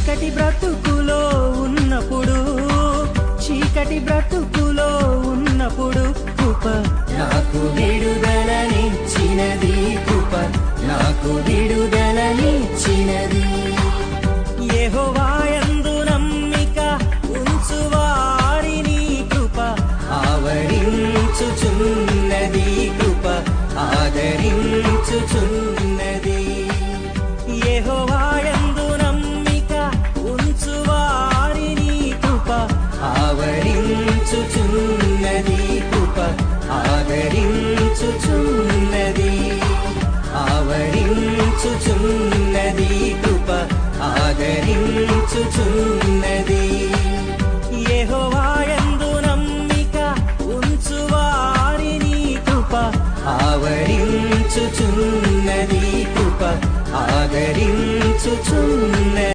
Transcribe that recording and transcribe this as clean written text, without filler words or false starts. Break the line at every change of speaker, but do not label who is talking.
చీకటి బ్రతుకులో ఉన్నప్పుడు, చీకటి బ్రతుకులో ఉన్నప్పుడు కృప నాకు విడుదలనిచ్చినది, కృప నాకు విడుదలనిచ్చినది. యెహోవాయందు నమ్మిక ఉంచువారిని కృప ఆవరించుచున్నది, కృప ఆదరించుచున్నది. యెహోవాయందు నమ్మిక ఉంచువారిని కృప ఆవరించుచున్నది, కృప ఆదరించుచున్నది, ఆవరించుచున్నది, కృప ఆదరించుచున్నది. యెహోవాయందు నమ్మిక ఉంచువారిని కృప ఆవరించుచున్నది, కృప ఆదరించుచున్నది.